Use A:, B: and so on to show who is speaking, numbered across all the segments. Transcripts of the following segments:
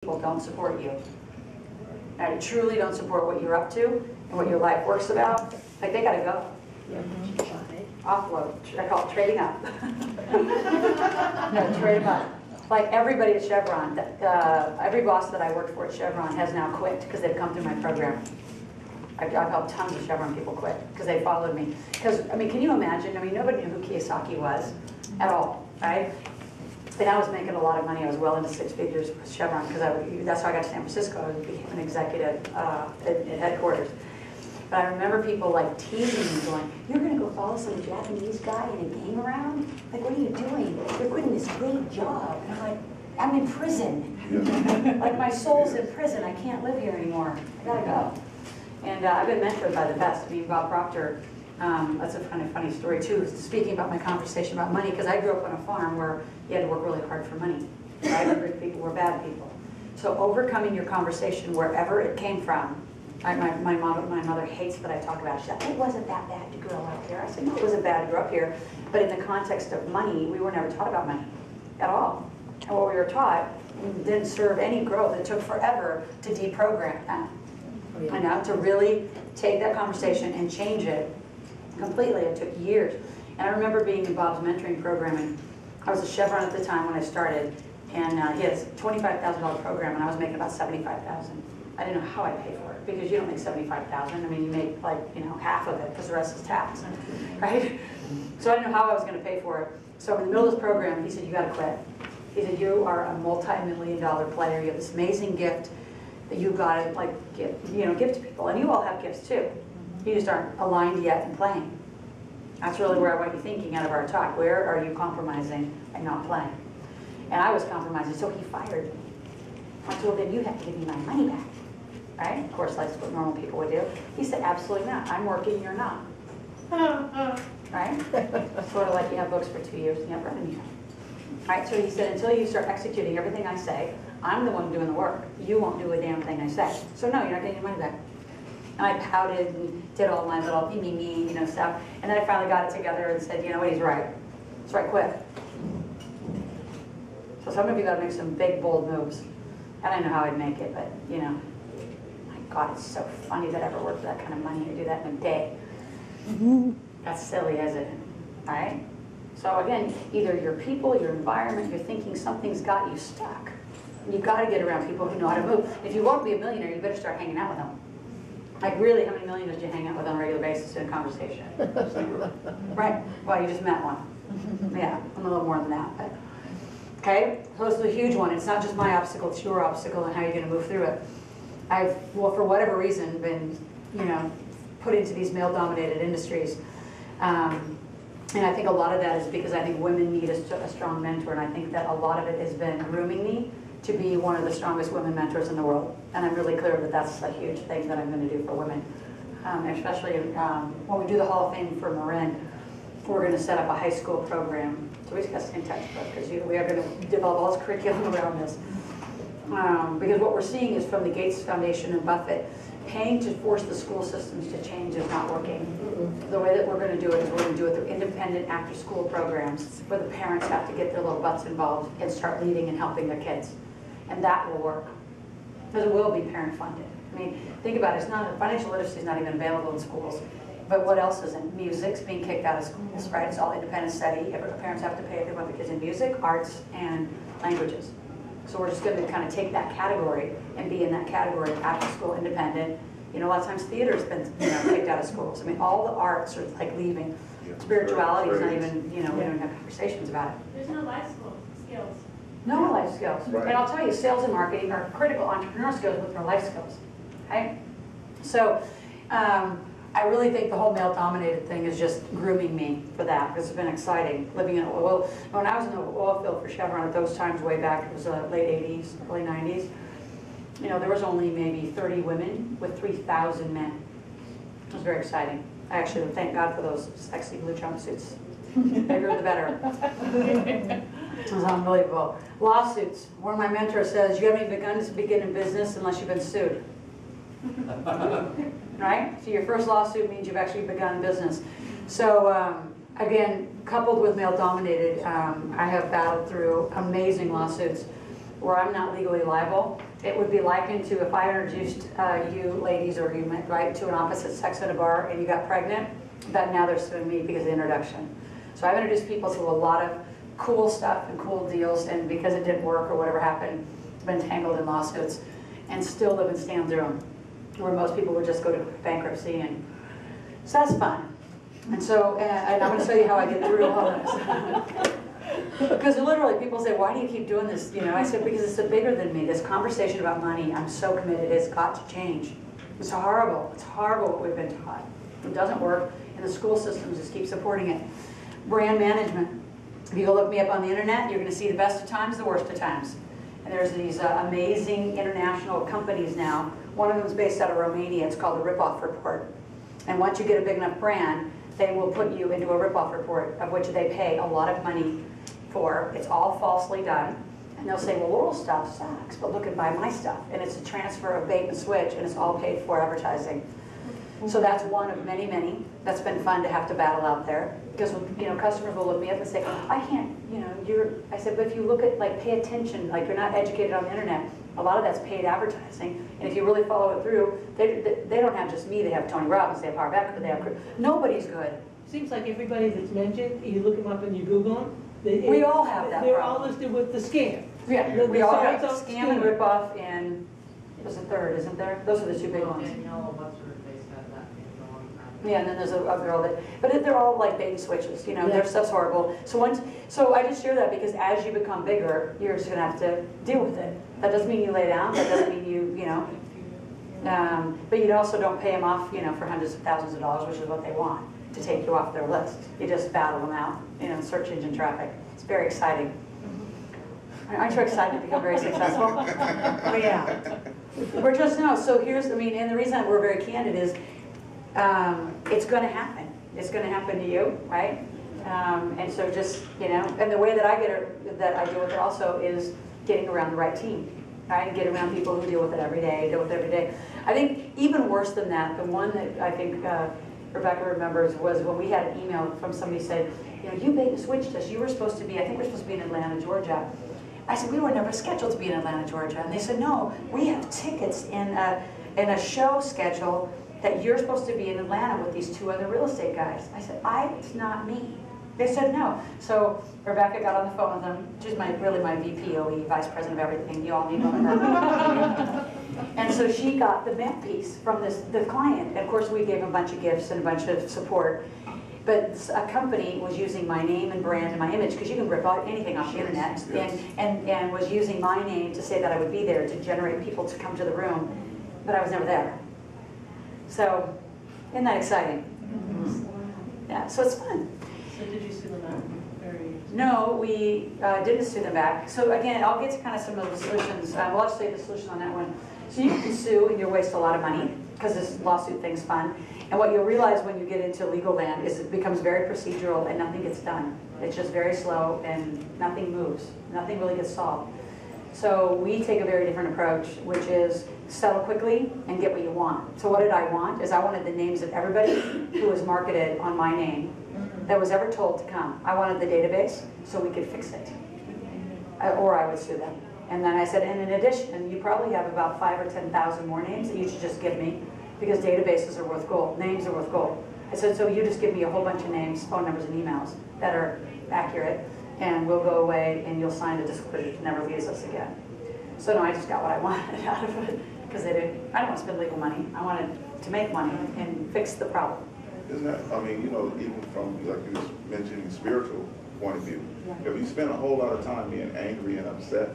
A: people don't support you. I truly don't support what you're up to and what your life works about. Like, they gotta go. Offload. I call it trading up. No, trading up. Like everybody at Chevron, every boss that I worked for at Chevron has now quit because they've come through my program. I've helped tons of Chevron people quit because they followed me. Because, I mean, can you imagine? I mean, nobody knew who Kiyosaki was at all, right? And I was making a lot of money. I was well into six figures with Chevron because that's how I got to San Francisco. I became an executive at headquarters. But I remember people like teasing me, going, "You're going to go follow some Japanese guy in a game around? Like, what are you doing? You're quitting this great job." And I'm like, "I'm in prison. Like, my soul's in prison. I can't live here anymore. I gotta go." And I've been mentored by the best. I mean, Bob Proctor. That's a kind of funny story too. Speaking about my conversation about money, because I grew up on a farm where you had to work really hard for money. Right? Rich people were bad people. So overcoming your conversation wherever it came from. My mother hates that I talk about it. She said, "It wasn't that bad to grow up here." I said, "No, it wasn't bad to grow up here. But in the context of money, we were never taught about money at all. And what we were taught didn't serve any growth. It took forever to deprogram that. I know, to really take that conversation and change it completely. It took years. And I remember being in Bob's mentoring program, and I was at Chevron at the time when I started, and he had a $25,000 program, and I was making about $75,000. I didn't know how I'd pay for it, because you don't make $75,000. I mean, you make like, half of it, because the rest is tax, right? So I didn't know how I was going to pay for it. So in the middle of this program, he said, "You got to quit." He said, "You are a multi-million-dollar player. You have this amazing gift that you got to like give to people, and you all have gifts too. You just aren't aligned yet in playing." That's really where I want you thinking out of our talk. Where are you compromising and not playing? And I was compromising, so he fired me. I told him, "You have to give me my money back." Right? Of course, that's what normal people would do. He said, "Absolutely not. I'm working, you're not." Right? Sort of like you have books for 2 years and you have revenue. Right? So he said, "Until you start executing everything I say, I'm the one doing the work. You won't do a damn thing I say. So no, you're not getting your money back." And I pouted and did all my little me, stuff. And then I finally got it together and said, "You know what, he's right. So I quit." So some of you got to make some big, bold moves. I don't know how I'd make it, but, my God, it's so funny that I ever worked for that kind of money to do that in a day. That's silly, isn't it? Right? So again, either your people, your environment, you're thinking something's got you stuck. You've got to get around people who know how to move. If you want to be a millionaire, you better start hanging out with them. Like, really, how many millionaires do you hang out with on a regular basis in a conversation? Right? Well, you just met one. Yeah, I'm a little more than that. But. Okay? So this is a huge one. It's not just my obstacle, it's your obstacle and how you're going to move through it. I've, for whatever reason, been, put into these male-dominated industries. And I think a lot of that is because I think women need a strong mentor, and I think that a lot of it has been grooming me to be one of the strongest women mentors in the world. And I'm really clear that that's a huge thing that I'm going to do for women. Especially when we do the Hall of Fame for Marin, we're going to set up a high school program. So we just got to stay in touch, because we are going to develop all this curriculum around this. Because what we're seeing is from the Gates Foundation and Buffett, paying to force the school systems to change is not working. The way that we're going to do it is we're going to do it through independent after-school programs where the parents have to get their little butts involved and start leading and helping their kids. And that will work. Because it will be parent-funded. I mean, think about it. Financial literacy is not even available in schools. But what else isn't? Music's being kicked out of schools, right? It's all independent study. Parents have to pay if they want their kids in music, arts, and languages. So we're just going to kind of take that category and be in that category of after school independent. A lot of times theater's been kicked out of schools. I mean, all the arts are like leaving. Yeah, spirituality is not even, we don't have conversations about it.
B: There's no life skills.
A: No life skills.
C: Right.
A: And I'll tell you, sales and marketing are critical entrepreneur skills with their life skills. Okay? So I really think the whole male-dominated thing is just grooming me for that, because it's been exciting living in oil. When I was in the oil field for Chevron at those times way back, it was late 80s, early 90s, there was only maybe 30 women with 3,000 men. It was very exciting. I actually thank God for those sexy blue jumpsuits. The bigger the better. It was unbelievable. Lawsuits. One of my mentors says, "You haven't even begun in business unless you've been sued." Right? So your first lawsuit means you've actually begun business. So again, coupled with male-dominated, I have battled through amazing lawsuits where I'm not legally liable, It would be likened to if I introduced you ladies or you met right to an opposite sex in a bar and you got pregnant, that now they're suing me because of the introduction. So I've introduced people to a lot of cool stuff and cool deals, and because it didn't work or whatever happened, been tangled in lawsuits and still live and stand through them, where most people would just go to bankruptcy. And so that's fun. And so, and I'm going to show you how I get through all this. Because literally people say, why do you keep doing this? You know, I said, because it's bigger than me. This conversation about money, I'm so committed, it's got to change. It's horrible. It's horrible what we've been taught. It doesn't work, and the school systems just keep supporting it. Brand management. If you go look me up on the internet, you're going to see the best of times, the worst of times. And there's these amazing international companies now. One of them is based out of Romania. It's called the Ripoff Report. And once you get a big enough brand, they will put you into a ripoff report, of which they pay a lot of money for. It's all falsely done. And they'll say, well, Laurel's stuff sucks, but look and buy my stuff. And it's a transfer of bait and switch, and it's all paid for advertising. So that's one of many, many. That's been fun to have to battle out there. Because, you know, customers will look me up and say, I can't, you know, I said, but if you look at, like, pay attention, like you're not educated on the internet, a lot of that's paid advertising. And if you really follow it through, they don't have just me, they have Tony Robbins, they have Howard Becker, they have, nobody's good.
C: Seems like everybody that's mentioned, you look them up and you Google them.
A: We all have that
C: They're
A: problem.
C: all listed with the scam.
A: Yeah, we all have
C: sites
A: scam and ripoff, and there's a third, isn't there? Those are the two big ones. Yeah, and then there's a girl that, but they're all like bait and switches, you know,
C: Yeah.
A: their stuff's horrible. So I just share that because as you become bigger, you're just gonna have to deal with it. That doesn't mean you lay down, that doesn't mean you know, but you also don't pay them off, you know, for hundreds of thousands of dollars, which is what they want, to take you off their list. You just battle them out, you know, search engine traffic. It's very exciting. Aren't you excited to become very successful? Oh yeah. We're just, no, so here's, I mean, and the reason we're very candid is, it's going to happen. It's going to happen to you, right? And so just, you know, and the way that I deal with it also is getting around the right team, right? And get around people who deal with it every day, deal with it every day. I think even worse than that, the one that I think Rebecca remembers was when we had an email from somebody said, you know, you bait and switched us. You were supposed to be, I think we're supposed to be in Atlanta, Georgia. I said, we were never scheduled to be in Atlanta, Georgia. And they said, no, we have tickets in a show schedule that you're supposed to be in Atlanta with these two other real estate guys. I said, it's not me. They said no. So Rebecca got on the phone with them. She's really my VPOE, Vice President of Everything. You all need one of her. And so she got the vent piece from the client. And of course, we gave them a bunch of gifts and a bunch of support. But a company was using my name and brand and my image, because you can rip out anything off the internet, and was using my name to say that I would be there to generate people to come to the room, but I was never there. So, isn't that exciting? Yeah, so it's fun.
C: So did you sue them out?
A: No, we didn't sue them back. So again, I'll get to kind of some of the solutions. Well, I'll just say the solution on that one. So you can sue and you'll waste a lot of money, because this lawsuit thing's fun. And what you'll realize when you get into legal land is it becomes very procedural and nothing gets done. It's just very slow and nothing moves. Nothing really gets solved. So we take a very different approach, which is settle quickly and get what you want. So what did I want? Is I wanted the names of everybody who was marketed on my name that was ever told to come. I wanted the database so we could fix it. Or I would sue them. And then I said, and in addition, you probably have about 5,000 or 10,000 more names that you should just give me, because databases are worth gold. Names are worth gold. I said, so you just give me a whole bunch of names, phone numbers, and emails that are accurate, and we'll go away and you'll sign a disclosure to never use us again. So no, I just got what I wanted out of it, because I didn't want to spend legal money. I wanted to make money and fix the problem.
D: Isn't that, I mean, you know, even from, like you was mentioning, spiritual point of view, if you spend a whole lot of time being angry and upset,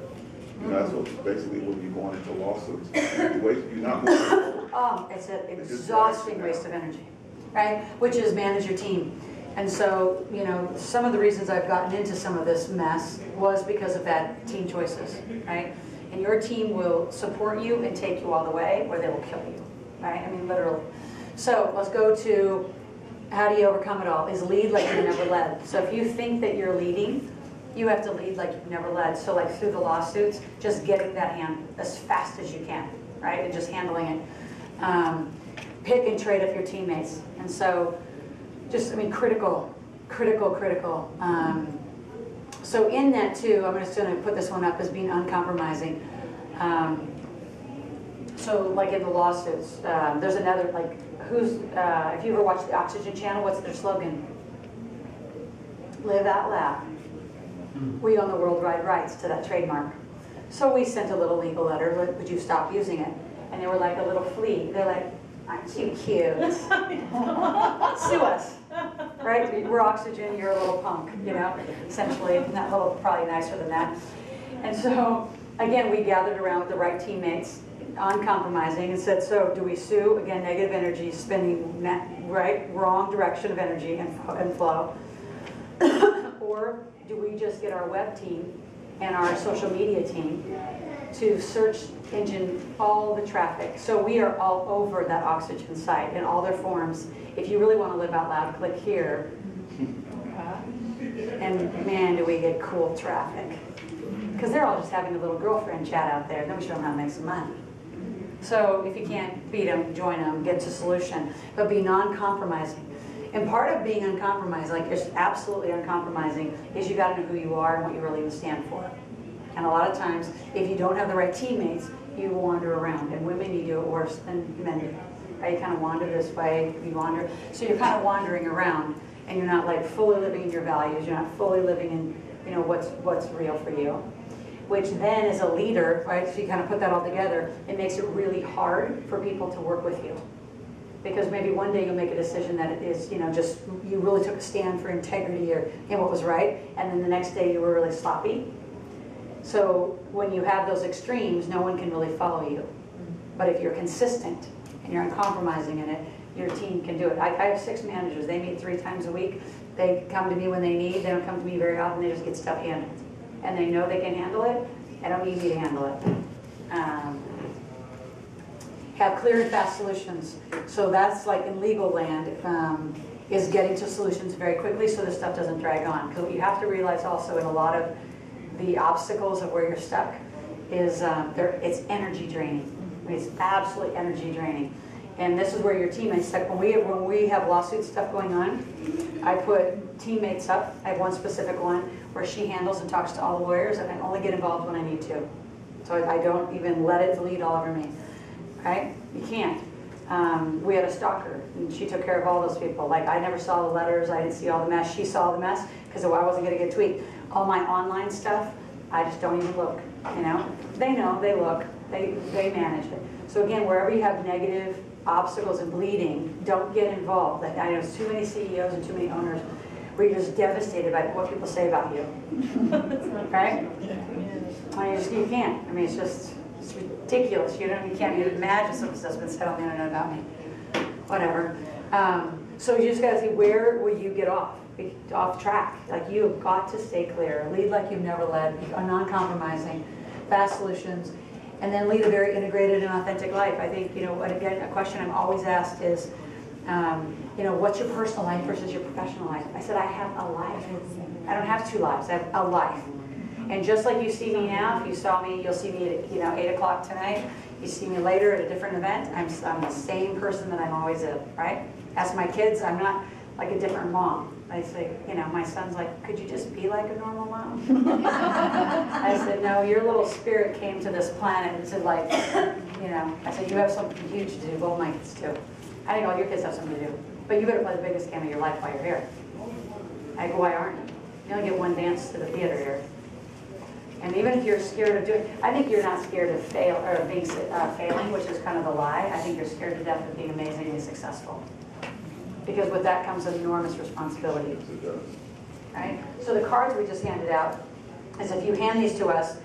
D: you know, that's what basically when you're going into lawsuits. You're not moving forward.
A: It's an exhausting waste of energy, right? Which is manage your team. And so, you know, some of the reasons I've gotten into some of this mess was because of bad team choices, right? And your team will support you and take you all the way, or they will kill you, right? I mean, literally. So let's go to how do you overcome it all? Is lead like you've never led. So if you think that you're leading, you have to lead like you've never led. So like through the lawsuits, just getting that hand as fast as you can, right? And just handling it. Pick and trade up your teammates. And so just, I mean, critical. So in that too, I'm just going to put this one up as being uncompromising. So like in the lawsuits, there's another, like, if you ever watch the Oxygen Channel, what's their slogan? Live out loud. We own the worldwide rights to that trademark. So we sent a little legal letter, like, would you stop using it? And they were like a little flea. They're like, aren't you cute? Sue us, right? We're Oxygen, you're a little punk, you know, essentially. Not a little, probably nicer than that. And so, again, we gathered around with the right teammates, uncompromising, and said, so do we sue? Again, negative energy, spinning, right, wrong direction of energy and flow. Or do we just get our web team and our social media team to search engine all the traffic? So we are all over that Oxygen site in all their forms. If you really want to live out loud, click here. And man, do we get cool traffic. Because they're all just having a little girlfriend chat out there. Then we show them how to make some money. So if you can't beat them, join them, get to solution. But be non-compromising. And part of being uncompromising, like it's absolutely uncompromising, is you got to know who you are and what you really stand for. And a lot of times, if you don't have the right teammates, you wander around. And women, you do it worse than men do. Right? You kind of wander this way, you wander. So you're kind of wandering around, and you're not like fully living in your values. You're not fully living in, you know, what's real for you. Which then, as a leader, right? So you kind of put that all together. It makes it really hard for people to work with you. Because maybe one day you'll make a decision that it is, you know, just you really took a stand for integrity or in what was right, and then the next day you were really sloppy. So when you have those extremes, no one can really follow you. But if you're consistent and you're uncompromising in it, your team can do it. I have 6 managers. They meet 3 times a week. They come to me when they need. They don't come to me very often. They just get stuff handled. And they know they can handle it. They don't need me to handle it. Have clear and fast solutions. So that's like in legal land, is getting to solutions very quickly so this stuff doesn't drag on. Because what you have to realize also in a lot of the obstacles of where you're stuck is it's energy draining. I mean, it's absolutely energy draining. And this is where your teammates stuck. When we have lawsuit stuff going on, I put teammates up. I have one specific one where she handles and talks to all the lawyers, and I only get involved when I need to. So I don't even let it bleed all over me. Right? You can't. We had a stalker, and she took care of all those people. Like, I never saw the letters, I didn't see all the mess. She saw the mess because I wasn't going to get tweaked. All my online stuff, I just don't even look. You know, they look, they manage it. So again, wherever you have negative obstacles and bleeding, don't get involved. Like, I know too many CEOs and too many owners where you're just devastated by what people say about you. Right? I mean, you can't. I mean, it's just. It's ridiculous. You can't even imagine something that's been said on the internet about me. Whatever. So you just got to see, where will you get off track? Like, you have got to stay clear. Lead like you've never led. Be non-compromising. Fast solutions. And then lead a very integrated and authentic life. I think, you know, and again, a question I'm always asked is, you know, what's your personal life versus your professional life? I said, I have a life. I don't have 2 lives. I have a life. And just like you see me now, if you saw me, you'll see me at 8 o'clock tonight. You see me later at a different event. I'm the same person that I'm always at, right? Ask my kids, I'm not like a different mom. I say, you know, my son's like, could you just be like a normal mom? I said, no, your little spirit came to this planet and said, like, you know, I said, you have something huge to do. Well, my kids too. I think all your kids have something to do. But you better play the biggest game of your life while you're here. I go, why aren't you? You only get 1 dance to the theater here. And even if you're scared of doing, I think you're not scared of fail or being failing, which is kind of the lie. I think you're scared to death of being amazingly successful, because with that comes an enormous responsibility. Right? So the cards we just handed out is, if you hand these to us,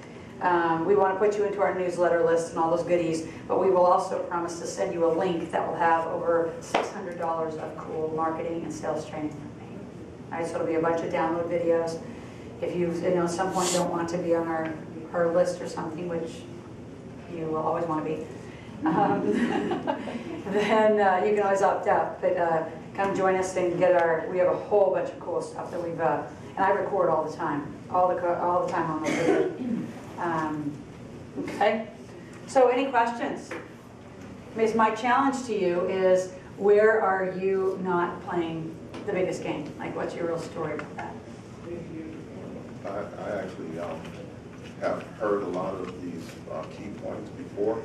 A: we want to put you into our newsletter list and all those goodies, but we will also promise to send you a link that will have over $600 of cool marketing and sales training. Right? So it'll be a bunch of download videos. If you know, at some point don't want to be on our list or something, which you will always want to be, then you can always opt out. But come join us and we have a whole bunch of cool stuff that and I record all the time, all the time on the video. Okay. So any questions? My challenge to you is, where are you not playing the biggest game? Like, what's your real story about that?
D: I actually have heard a lot of these key points before.